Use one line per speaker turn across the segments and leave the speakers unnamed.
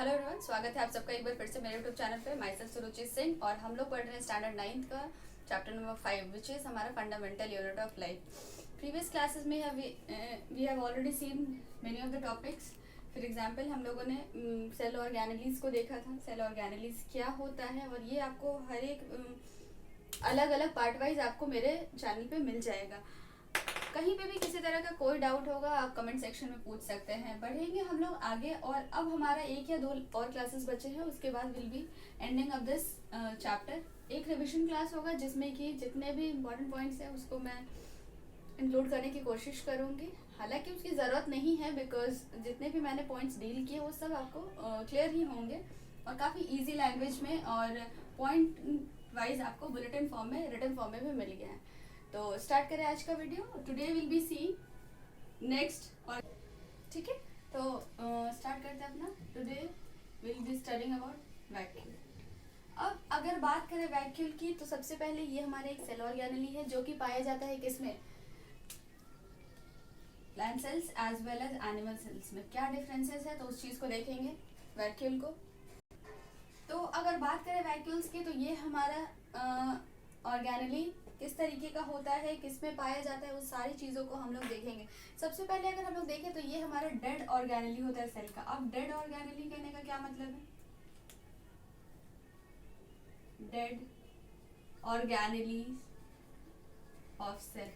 Hello everyone, स्वागत है आप सबका एक बार फिर से मेरे यूट्यूब चैनल पे। माई सेल्फ सुरुचि सिंह और हम लोग पढ़ रहे हैं स्टैंडर्ड 9th का चैप्टर नंबर 5 विच इज़ हमारा fundamental unit of life. Previous classes में we have already seen many of the topics. For example हम लोगों ने सेल ऑर्गेनेलीज को देखा था। सेल ऑर्गेनेलीज क्या होता है और ये आपको हर एक अलग अलग पार्ट वाइज आपको मेरे चैनल पे मिल जाएगा। कहीं पे भी किसी तरह का कोई डाउट होगा आप कमेंट सेक्शन में पूछ सकते हैं। बढ़ेंगे हम लोग आगे और अब हमारा एक या दो और क्लासेस बचे हैं, उसके बाद will be ending of this chapter. एक रिविजन क्लास होगा जिसमें कि जितने भी इम्पोर्टेंट पॉइंट्स हैं उसको मैं इंक्लूड करने की कोशिश करूँगी। हालांकि उसकी ज़रूरत नहीं है बिकॉज जितने भी मैंने पॉइंट्स डील किए वो सब आपको क्लियर ही होंगे और काफ़ी ईजी लैंग्वेज में और पॉइंट वाइज आपको बुलेटिन फॉर्म में, रिटन फॉर्म में भी मिल गया है। तो स्टार्ट करें आज का video. Today will be seeing next और ठीक है, तो स्टार्ट करते हैं अपना। Today will be studying about vacuole. अब अगर बात करें वैक्यूल की तो सबसे पहले ये हमारे एक सेल ऑर्गेनेली है जो कि पाया जाता है किसमें, plant cells as well as animal cells में। क्या डिफरेंसेस है तो उस चीज़ को देखेंगे वैक्यूल को। तो अगर बात करें वैक्यूल्स की तो ये हमारा ऑर्गेनेली किस तरीके का होता है, किस में पाया जाता है, उस सारी चीज़ों को हम लोग देखेंगे। सबसे पहले अगर हम लोग देखें तो ये हमारा डेड ऑर्गेनेली होता है सेल का। अब डेड ऑर्गेनेली कहने का क्या मतलब है, डेड ऑर्गेनेली ऑफ सेल।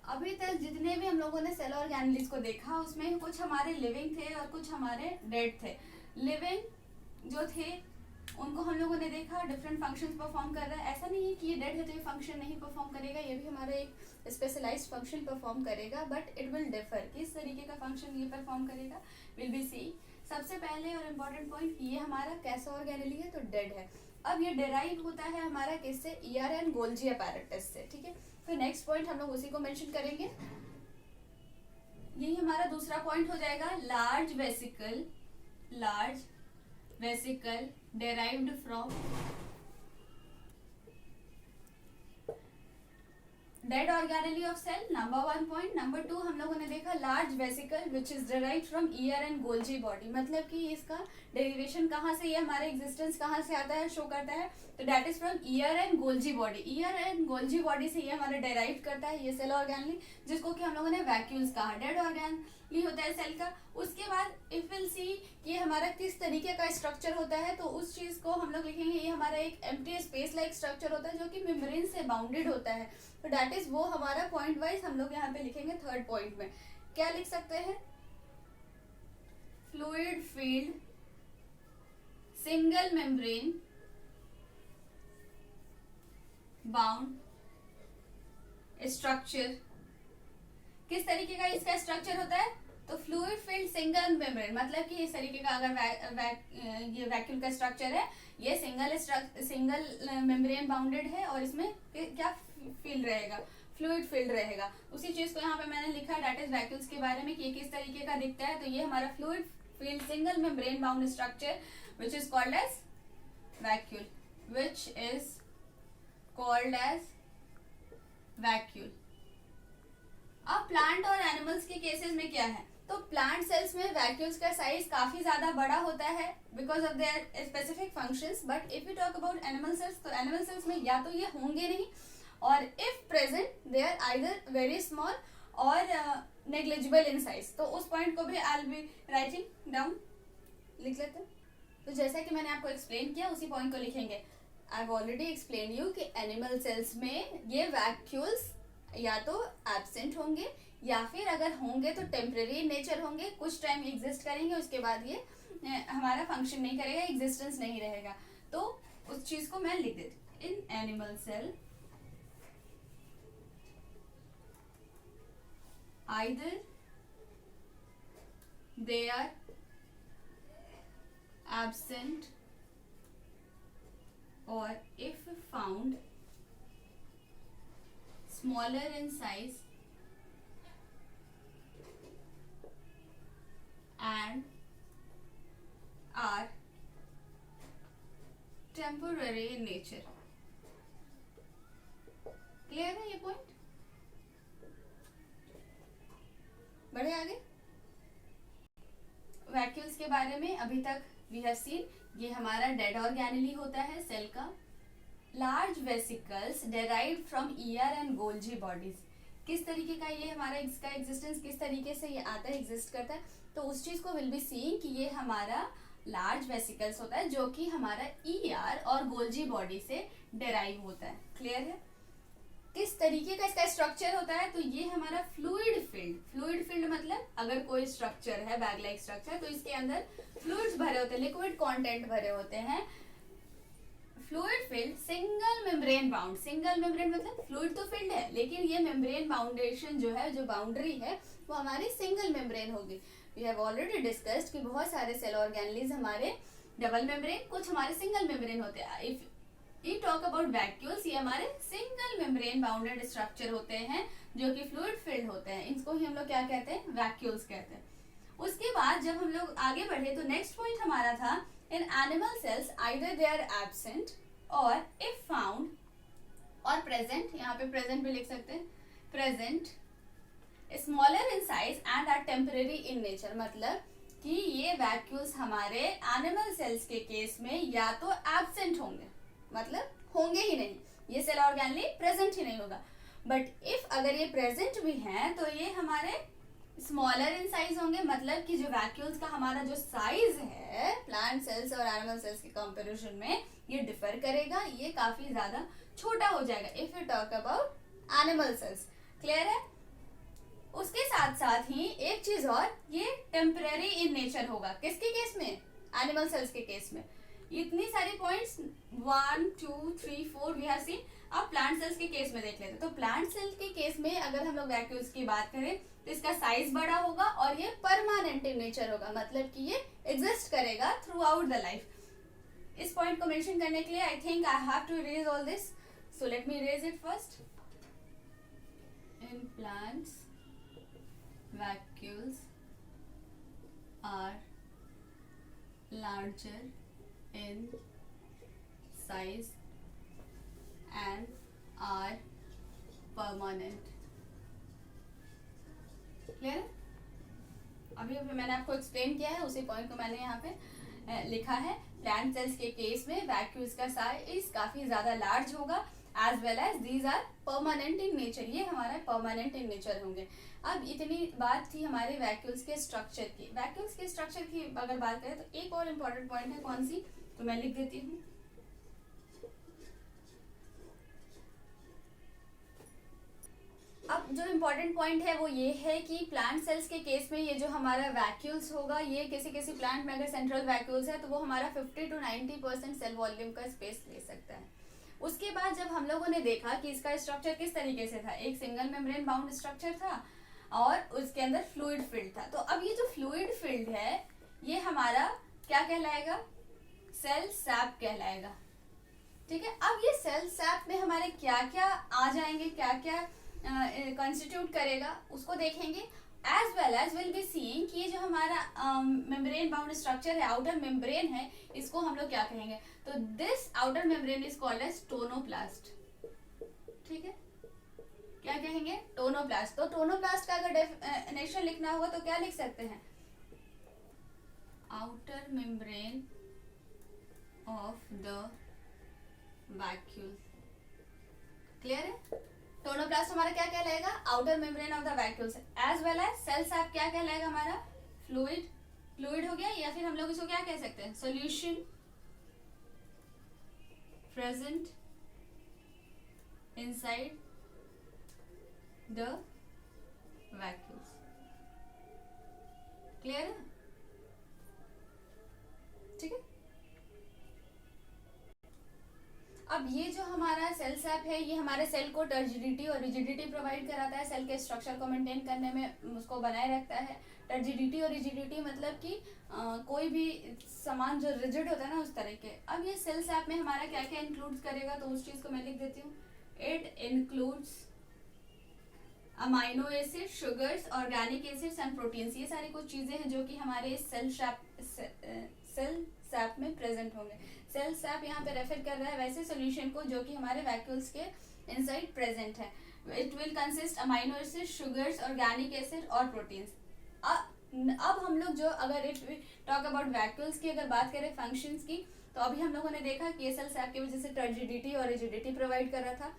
अभी तक जितने भी हम लोगों ने सेल ऑर्गेनेलीज को देखा उसमें कुछ हमारे लिविंग थे और कुछ हमारे डेड थे। लिविंग जो थे उनको हम लोगों ने देखा डिफरेंट फंक्शंस परफॉर्म कर रहा है। ऐसा नहीं है कि ये डेड है तो ये फंक्शन नहीं परफॉर्म करेगा, ये भी हमारा एक स्पेशलाइज्ड फंक्शन परफॉर्म करेगा, बट इट विल डिफर। किस तरीके का फंक्शन ये परफॉर्म करेगा विल बी सी। सबसे पहले और इम्पोर्टेंट पॉइंट, ये हमारा कैसा ऑर्गेनेली है तो डेड है। अब ये डेराइव होता है हमारा किससे, ईआर एंड गोल्जी अपैरेटस से। ठीक है, फिर नेक्स्ट पॉइंट हम लोग उसी को मेंशन करेंगे। यही हमारा दूसरा पॉइंट हो जाएगा, large vesicle. Large vesicle derived from dead organelle of cell, number 1 point. Number 2 हम लोगों ने देखा large vesicle which is derived from ER and Golgi body. मतलब कि इसका डेरिवेशन कहाँ से, ये हमारा एग्जिस्टेंस कहाँ से आता है, शो करता है, तो that is from ER and Golgi body. ER and Golgi body से ये हमारा डेराइव करता है ये सेल ऑर्गेनेली, जिसको कि हम लोगों ने वैक्यूल्स कहा। डेड ऑर्गेनेली होता है सेल का। उसके बाद इफ विल सी कि हमारा किस तरीके का स्ट्रक्चर होता है तो उस चीज को हम लोग लिखेंगे, ये हमारा एक एम्प्टी स्पेस लाइक स्ट्रक्चर होता है जो कि मेम्ब्रेन से बाउंडेड होता है। तो दैट इज वो हमारा पॉइंट वाइज हम लोग यहाँ पे लिखेंगे। थर्ड पॉइंट में क्या लिख सकते हैं, fluid filled single membrane bound structure. किस तरीके का इसका स्ट्रक्चर होता है तो फ्लूइड फील्ड सिंगल मेम्ब्रेन, मतलब कि इस तरीके का अगर ये वैक्यूल का स्ट्रक्चर है, ये सिंगल मेम्ब्रेन बाउंडेड है और इसमें क्या फील्ड रहेगा, फ्लूइड फील्ड रहेगा। उसी चीज को यहाँ पे मैंने लिखा है दैट इज वैक्यूल्स के बारे में कि ये किस तरीके का दिखता है। तो ये हमारा fluid filled single membrane bound structure which is called as vacuole, which is called as vacuole. अब प्लांट और एनिमल्स के केसेस में क्या है, तो प्लांट सेल्स में वैक्यूल्स का साइज काफी ज्यादा बड़ा होता है because of their specific functions. But if you talk about animal cells तो एनिमल सेल्स में या तो ये होंगे नहीं और if present they are either very small और नेग्लिजिबल इन साइज। तो उस पॉइंट को भी I will be writing down, लिख लेते हैं। तो जैसा कि मैंने आपको एक्सप्लेन किया उसी पॉइंट को लिखेंगे। I have already explain you कि एनिमल सेल्स में ये वैक्यूल्स या तो एब्सेंट होंगे या फिर अगर होंगे तो टेम्परेरी नेचर होंगे, कुछ टाइम एग्जिस्ट करेंगे, उसके बाद ये हमारा फंक्शन नहीं करेगा, एग्जिस्टेंस नहीं रहेगा। तो उस चीज को मैं लिख देती, in animal cell either they are absent or if found smaller in size and are temporary in nature। Clear है ये पॉइंट? बढ़े आगे। वैक्यूल्स के बारे में अभी तक वी हैव सीन ये हमारा डेड ऑर्गेनेली होता है सेल का। Large vesicles derived from ER and Golgi bodies, किस तरीके का ये हमारा इसका एग्जिस्टेंस किस तरीके से ये आता है एग्जिस्ट करता है, तो उस चीज को विल बी सीइंग कि ये हमारा लार्ज वेसिकल्स होता है जो कि हमारा ईआर और गोल्जी बॉडी से डेराइव होता है। क्लियर है? किस तरीके का इसका स्ट्रक्चर होता है, तो ये हमारा फ्लूइड फिल्ड। फ्लूइड फिल्ड मतलब अगर कोई स्ट्रक्चर है बैग लाइक स्ट्रक्चर तो इसके अंदर फ्लूइड्स भरे होते हैं, लिक्विड कंटेंट भरे होते हैं। Fluid filled single membrane bound, single membrane मतलब फ्लूइड तो फिल्ड है लेकिन ये मेम्ब्रेन बाउंडेशन जो है, जो बाउंड्री है वो हमारी सिंगल मेम्ब्रेन होगी। वी हैव ऑलरेडी डिस्कस्ड कि बहुत सारे सेल ऑर्गेनेलीज हमारे डबल मेम्ब्रेन, कुछ हमारे सिंगल मेम्ब्रेन होते हैं। If you talk about vacuoles, ये हमारे सिंगल मेम्ब्रेन बाउंडेड स्ट्रक्चर होते हैं जो कि फ्लूइड फिल्ड होते हैं। इनको ही हम लोग क्या कहते हैं, वैक्यूल्स कहते हैं। उसके बाद जब हम लोग आगे बढ़े तो नेक्स्ट पॉइंट हमारा था in animal cells either they are absent और इफ फाउंड और प्रेजेंट, यहाँ पे प्रेजेंट भी लिख सकते हैं, present smaller in size and are temporary in nature, मतलब कि ये वैक्यूल्स हमारे एनिमल सेल्स के केस में या तो एब्सेंट होंगे, मतलब होंगे ही नहीं, ये सेल ऑर्गेनेली प्रेजेंट ही नहीं होगा। बट इफ अगर ये प्रेजेंट भी हैं तो ये हमारे स्मॉलर इन साइज होंगे, मतलब कि जो वैक्यूल्स का हमारा जो साइज है प्लांट सेल्स और एनिमल सेल्स के कंपैरिजन में ये डिफर करेगा, ये काफी ज्यादा छोटा हो जाएगा if you talk about animal sales. Clear है? उसके साथ साथ ही एक चीज और, ये टेम्परेरी इन नेचर होगा, किसके केस में, एनिमल सेल्स के केस में। इतनी सारी पॉइंट्स 1 2 3 4 वी हैव सीन। अब प्लांट सेल्स के केस में देख लेते हैं। तो प्लांट सेल के केस में अगर हम लोग वैक्यूल्स की बात करें तो इसका साइज बड़ा होगा और ये परमानेंट इन नेचर होगा, मतलब कि ये एग्जिस्ट करेगा थ्रू आउट द लाइफ। इस पॉइंट को मेंशन करने के लिए I think I have to erase all this, so let me erase it first. In plants vacuoles are larger in size and are permanent. Clear? अभी मैंने आपको explain किया है, उसी पॉइंट को मैंने यहाँ पे लिखा है। प्लांट सेल्स के केस में वैक्यूल्स का साइज काफी ज्यादा लार्ज होगा as well as these are permanent in nature, ये हमारा परमानेंट इन नेचर होंगे। अब इतनी बात थी हमारे वैक्यूल्स के स्ट्रक्चर की। वैक्यूल्स के स्ट्रक्चर की अगर बात करें तो एक और इम्पोर्टेंट पॉइंट है, कौन सी, तो मैं लिख देती हूँ। अब जो इम्पोर्टेंट पॉइंट है वो ये है कि प्लांट सेल्स के केस में ये जो हमारा वैक्यूल्स होगा, ये किसी किसी प्लांट में अगर सेंट्रल वैक्यूल्स है तो वो हमारा 50 to 90% सेल वॉल्यूम का स्पेस ले सकता है। उसके बाद जब हम लोगों ने देखा कि इसका स्ट्रक्चर किस तरीके से था, एक सिंगल मेम्ब्रेन बाउंड स्ट्रक्चर था और उसके अंदर फ्लूइड फिल्ड था। तो अब ये जो फ्लूइड फिल्ड है ये हमारा क्या कहलाएगा, सेल सैप कहलाएगा। ठीक है? अब ये सेल सैप में हमारे क्या क्या आ जाएंगे, क्या क्या कंस्टिट्यूट करेगा उसको देखेंगे। As well as will be seeing कि ये जो हमारा मेम्ब्रेन बाउंड स्ट्रक्चर है, आउटर मेम्ब्रेन है, इसको हम लोग क्या कहेंगे, तो this outer membrane is called as tonoplast. ठीक है? क्या कहेंगे, टोनोप्लास्ट। तो टोनोप्लास्ट का अगर डेफिनेशन लिखना होगा तो क्या लिख सकते हैं, outer membrane of the vacuole. Clear है? टोनोप्लास्ट हमारा क्या कहलाएगा, outer membrane of the vacuoles. As well as cell sap क्या कहलाएगा हमारा, फ्लूइड। फ्लूइड हो गया, या फिर हम लोग इसको क्या कह सकते हैं, solution present inside the vacuoles. Clear है? ठीक है? अब ये जो हमारा सेल सैप है ये हमारे सेल को टर्जिडिटी और रिजिडिटी प्रोवाइड कराता है, सेल के स्ट्रक्चर को मेंटेन करने में उसको बनाए रखता है। टर्जिडिटी और रिजिडिटी मतलब कि कोई भी सामान जो रिजिड होता है ना उस तरह के। अब ये सेल सैप में हमारा क्या क्या इंक्लूड करेगा, तो उस चीज को मैं लिख देती हूँ। It includes amino acid, sugars, organic acids and proteins. ये सारी कुछ चीजें हैं जो कि हमारे सेल सैप में प्रेजेंट होंगे। सेल सैप यहाँ पे रेफर कर रहा है वैसे सॉल्यूशन को जो कि हमारे वैक्यूल्स के इनसाइड प्रेजेंट है। It will consist amino acid, sugars, organic acid और प्रोटीन्स। अब हम लोग जो अगर इफ टॉक अबाउट वैक्यूल्स की अगर बात करें फंक्शंस की, तो अभी हम लोगों ने देखा कि ये सेल सैप की वजह से टर्जिडिटी और रिजिडिटी प्रोवाइड कर रहा था।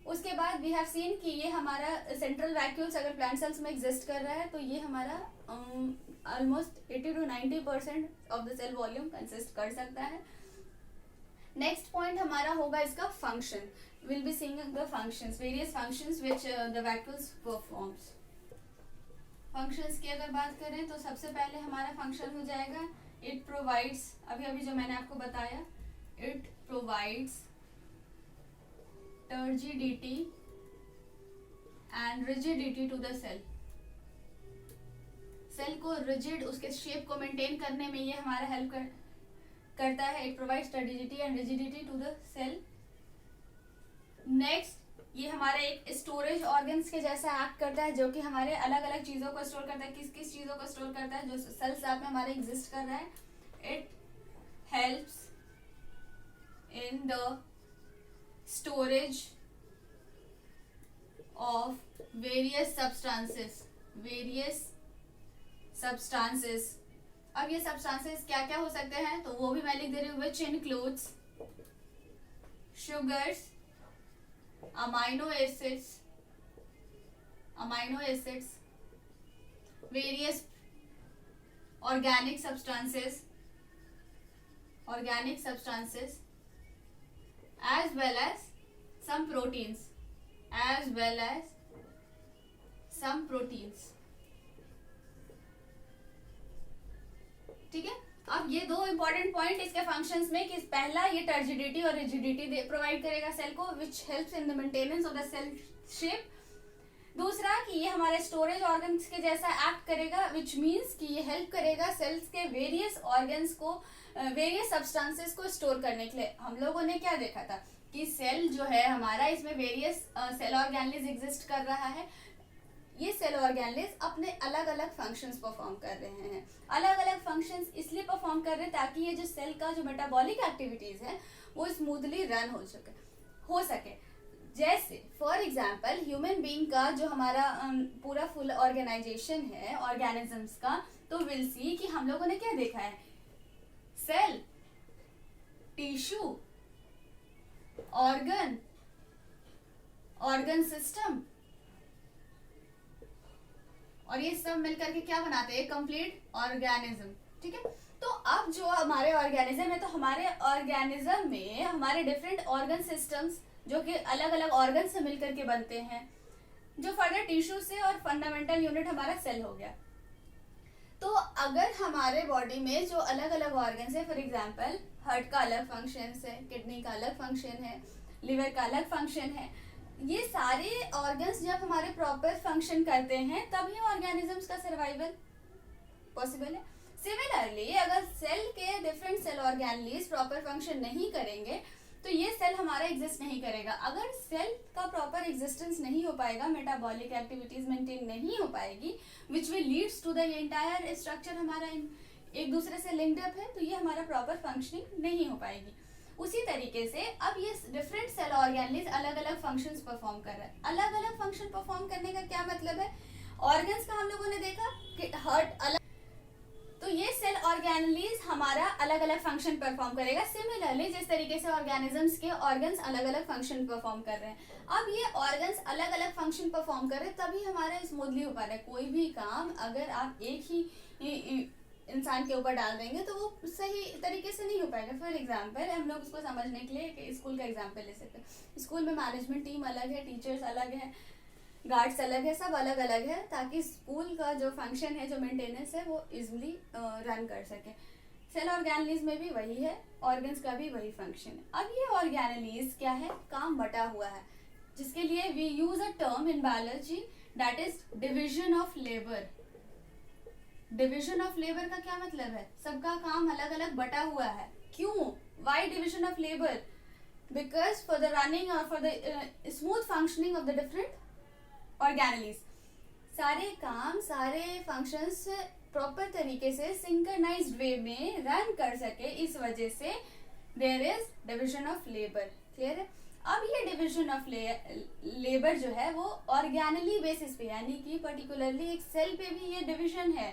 उसके बाद वी हैव सीन कि ये हमारा सेंट्रल वैक्यूल्स अगर प्लांट सेल्स में एग्जिस्ट कर रहा है तो ये हमारा almost 80 to 90% of the cell volume consist कर सकता है। नेक्स्ट पॉइंट हमारा होगा इसका function. Will be seeing the functions, various functions which the vacuoles performs. Functions की अगर बात करें तो सबसे पहले हमारा फंक्शन हो जाएगा इट प्रोवाइड्स, अभी अभी जो मैंने आपको बताया, it provides turgidity and rigidity to the cell. Cell को रिजिड, उसके शेप को मेंटेन करने में ये हमारा हेल्प करता है। It provides turgidity and rigidity to the cell. Next, ये हमारे एक स्टोरेज ऑर्गन्स के जैसा एक्ट करता है, जो कि हमारे अलग अलग चीजों को स्टोर करता है। किस किस चीजों को स्टोर करता है जो सेल साथ में हमारे एग्जिस्ट कर रहा है? It helps in the storage of various substances। अब ये substances क्या क्या हो सकते हैं तो वो भी मैं लिख दे रही हूँ, which includes sugars, amino acids, various organic substances, as well as some proteins, ठीक है। अब ये दो इंपॉर्टेंट पॉइंट इसके फंक्शंस में कि पहला ये टर्जिडिटी और रिजिडिटी प्रोवाइड करेगा सेल को, which helps in the maintenance of the cell shape. दूसरा कि ये हमारे स्टोरेज ऑर्गन्स के जैसा एक्ट करेगा, विच मीन्स कि ये हेल्प करेगा सेल्स के वेरियस ऑर्गन्स को, वेरियस सब्सटेंसेस को स्टोर करने के लिए। हम लोगों ने क्या देखा था कि सेल जो है हमारा, इसमें वेरियस सेल ऑर्गेनेल्स एग्जिस्ट कर रहा है। ये सेल ऑर्गेनेल्स अपने अलग अलग फंक्शंस परफॉर्म कर रहे हैं। अलग अलग फंक्शंस इसलिए परफॉर्म कर रहे हैं ताकि ये जो सेल का जो मेटाबॉलिक एक्टिविटीज है वो स्मूथली रन हो सके। जैसे फॉर एग्जाम्पल ह्यूमन बीइंग का जो हमारा पूरा फुल ऑर्गेनाइजेशन है ऑर्गेनिजम्स का, तो विल सी कि हम लोगों ने क्या देखा है, सेल, टिश्यू, ऑर्गन सिस्टम, और ये सब मिलकर के क्या बनाते हैं, कंप्लीट ऑर्गेनिज्म। ठीक है। तो अब जो हमारे ऑर्गेनिज्म है, तो हमारे ऑर्गेनिज्म में हमारे डिफरेंट ऑर्गन सिस्टम्स जो कि अलग अलग ऑर्गन से मिलकर के बनते हैं, जो फर्दर टिश्यू से, और फंडामेंटल यूनिट हमारा सेल हो गया। तो अगर हमारे बॉडी में जो अलग अलग ऑर्गन्स है, फॉर एग्जांपल हार्ट का अलग फंक्शन है, किडनी का अलग फंक्शन है, लिवर का अलग फंक्शन है, ये सारे ऑर्गन्स जब हमारे प्रॉपर फंक्शन करते हैं तभी ऑर्गेनिजम्स का सर्वाइवल पॉसिबल है। सिमिलरली अगर सेल के different cell organelles proper function नहीं करेंगे तो ये सेल हमारा एग्जिस्ट नहीं करेगा। अगर सेल का प्रॉपर एग्जिस्टेंस नहीं हो पाएगा, मेटाबॉलिक एक्टिविटीज मेंटेन नहीं हो पाएगी, which will leads to the entire structure हमारा एक दूसरे से लिंक्ड अप है, तो ये हमारा प्रॉपर फंक्शनिंग नहीं हो पाएगी। उसी तरीके से अब ये डिफरेंट सेल ऑर्गेनेल्स अलग अलग फंक्शंस परफॉर्म कर रहे हैं। अलग अलग फंक्शन परफॉर्म करने का क्या मतलब है, ऑर्गन्स का हम लोगों ने देखा कि हार्ट अलग, तो ये सेल ऑर्गेनेल्स हमारा अलग अलग फंक्शन परफॉर्म करेगा। सिमिलरली जिस तरीके से ऑर्गेनिजम्स के ऑर्गन्स अलग अलग फंक्शन परफॉर्म कर रहे हैं, अब ये ऑर्गन्स अलग अलग फंक्शन परफॉर्म कर रहे हैं तभी हमारा स्मूथली हो पा रहा है। कोई भी काम अगर आप एक ही इंसान के ऊपर डाल देंगे तो वो सही तरीके से नहीं हो पाएगा। फॉर एग्जाम्पल हम लोग उसको समझने के लिए स्कूल का एग्जाम्पल ले सकते हैं। स्कूल में मैनेजमेंट टीम अलग है, टीचर्स अलग है, गार्ड्स अलग है, सब अलग अलग है, ताकि स्कूल का जो फंक्शन है, जो मेंटेनेंस है, वो इजिली रन कर सके। सेल ऑर्गेनेल्स में भी वही है, ऑर्गन्स का भी वही फंक्शन है। अब ये ऑर्गेनेल्स क्या है, काम बटा हुआ है, जिसके लिए we use a term in biology that is division of labour. Division of labour का क्या मतलब है, सबका काम अलग अलग बटा हुआ है। क्यों, why division of labour? Because for the running और for the smooth functioning of the different organelles, सारे काम, सारे फंक्शंस प्रॉपर तरीके से सिंक्रनाइज्ड वे में रन कर सके, इस वजह से there is division of labour. Clear है? अब ये डिविजन ऑफ लेबर जो है वो ऑर्गेनली बेसिस पे, यानी कि पर्टिकुलरली एक सेल पे भी ये डिविजन है,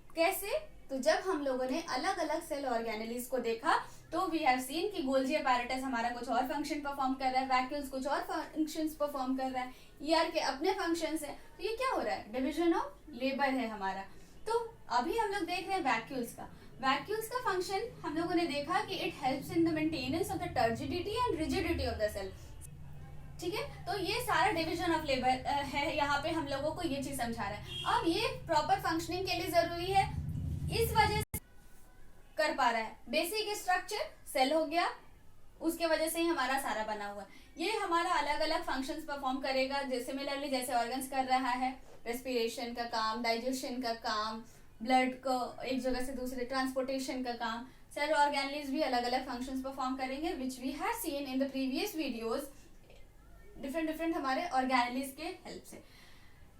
कैसे? तो जब हम लोगों ने अलग अलग सेल ऑर्गेनेलीज को देखा तो वी हैव सीन कि गोल्जी अपैरेटस हमारा कुछ और फंक्शन परफॉर्म कर रहा है, वैक्यूल्स कुछ और फंक्शंस परफॉर्म कर रहा है, ईआर के अपने फंक्शंस है। तो ये क्या हो रहा है? डिवीजन ऑफ लेबर है हमारा। तो अभी हम लोग देख रहे हैं वैक्यूल्स का। वैक्यूल्स का फंक्शन हम लोगों ने देखा कि it helps in the maintenance of the turgidity and rigidity of the cell. ठीक है, तो ये सारा डिवीजन ऑफ लेबर है, यहाँ पे हम लोगों को ये चीज समझा रहा है। अब ये प्रॉपर फंक्शनिंग के लिए जरूरी है, इस वजह से कर पा रहा है। बेसिक स्ट्रक्चर सेल हो गया, उसके वजह से ही हमारा सारा बना हुआ है। ये हमारा अलग अलग फंक्शंस परफॉर्म करेगा, सिमिलरली जैसे ऑर्गन्स कर रहा है, रेस्पिरेशन का काम, डाइजेशन का काम, ब्लड को एक जगह से दूसरे ट्रांसपोर्टेशन का काम। सेल ऑर्गेनेलीज भी अलग अलग फंक्शंस परफॉर्म करेंगे, which we have seen in the previous videos, different हमारे ऑर्गेनेलीज के हेल्प से।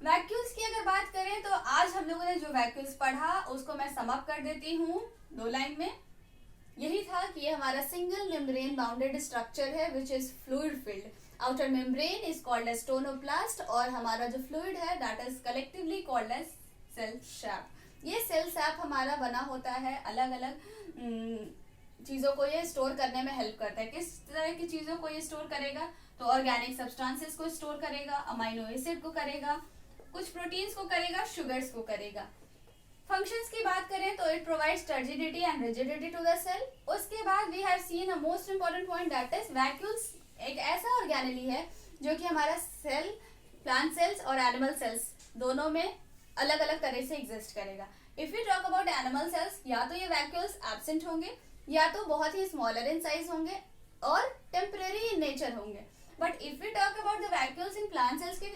वैक्यूल्स की अगर बात करें तो आज हम लोगों ने जो वैक्यूल्स पढ़ा उसको मैं सम अप कर देती हूँ 2 लाइन में। यही था कि ये हमारा सिंगल मेम्ब्रेन बाउंडेड स्ट्रक्चर है which is fluid filled. Outer membrane is called as tonoplast और हमारा जो फ्लूइड है that is collectively called as cell sap. ये सेल सैप हमारा बना होता है, अलग अलग चीजों को ये स्टोर करने में हेल्प करता है। किस तरह की चीजों को ये स्टोर करेगा? तो ऑर्गेनिक सब्सटेंसेस को स्टोर करेगा, अमाइनो एसिड को करेगा, कुछ प्रोटीन्स को करेगा, शुगर्स को करेगा। फंक्शंस की बात करें तो it provides turgidity and rigidity to the cell. उसके बाद we have seen a most important point that is vacuoles एक ऐसा ऑर्गेनेली है जो कि हमारा सेल, प्लांट सेल्स और एनिमल सेल्स दोनों में अलग अलग तरह से एग्जिस्ट करेगा। If you talk about animal cells, या तो ये वैक्यूल्स एब्सेंट होंगे या तो बहुत ही स्मॉलर इन साइज होंगे और टेम्परेरी इन नेचर होंगे। But if you talk about the vacuoles in plant cells के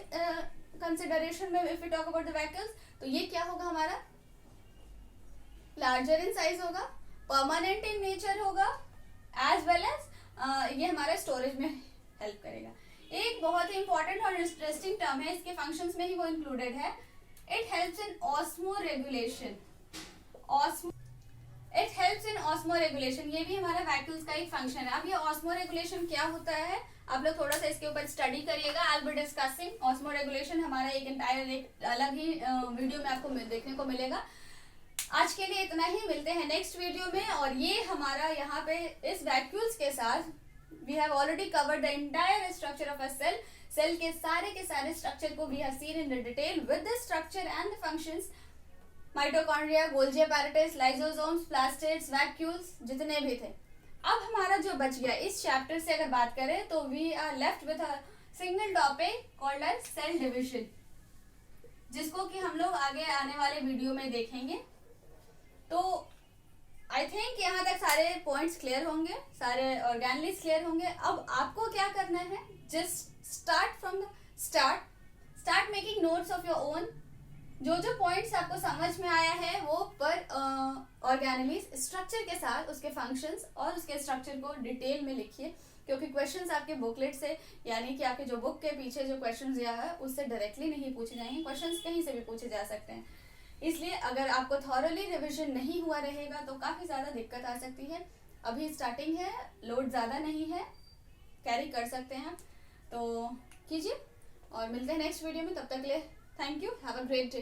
कंसिडरेशन में, if you talk about the vacuoles, तो ये क्या होगा? हमारा लार्जर इन साइज होगा, परमानेंट इन नेचर होगा, एज वेल एज ये हमारा स्टोरेज में हेल्प करेगा। एक बहुत ही इंपॉर्टेंट और इंटरेस्टिंग टर्म है, इसके फंक्शंस में ही वो इंक्लूडेड है, it helps in osmo regulation. It helps in osmo regulation, ये भी हमारा वैक्यूल्स का एक फंक्शन है। अब ये ऑस्मो रेगुलेशन क्या होता है, आप लोग थोड़ा सा इसके ऊपर स्टडी करिएगा। I will be discussing osmo regulation, हमारा एक एंटायर एक अलग ही वीडियो में आपको देखने को मिलेगा। आज के लिए इतना ही, मिलते हैं नेक्स्ट वीडियो में। और ये हमारा यहाँ पे इस वैक्यूल्स के साथ we have already covered the entire structure of a cell. Cell के सारे स्ट्रक्चर को we have seen in the detail with the structure and the functions. Mitochondria, Golgi apparatus, lysosomes, plastids, vacuoles जितने भी थे। अब हमारा जो बच गया इस चैप्टर से अगर बात करें तो we are left with a single topic called as cell division, जिसको कि हम लोग आगे आने वाले वीडियो में देखेंगे। तो आई थिंक यहाँ तक सारे पॉइंट्स क्लियर होंगे, सारे ऑर्गेनेलीज क्लियर होंगे। अब आपको क्या करना है, just start from the start making notes of your own. जो जो पॉइंट्स आपको समझ में आया है वो पर ऑर्गेनेलीज स्ट्रक्चर के साथ उसके फंक्शंस और उसके स्ट्रक्चर को डिटेल में लिखिए, क्योंकि क्वेश्चंस आपके बुकलेट से, यानी कि आपके जो बुक के पीछे जो क्वेश्चंस दिया है उससे डायरेक्टली नहीं पूछे जाएंगे, क्वेश्चंस कहीं से भी पूछे जा सकते हैं। इसलिए अगर आपको थॉरली रिविजन नहीं हुआ रहेगा तो काफ़ी ज़्यादा दिक्कत आ सकती है। अभी स्टार्टिंग है, लोड ज़्यादा नहीं है, कैरी कर सकते हैं, तो कीजिए। और मिलते हैं नेक्स्ट वीडियो में, तब तक के लिए thank you, have a great day.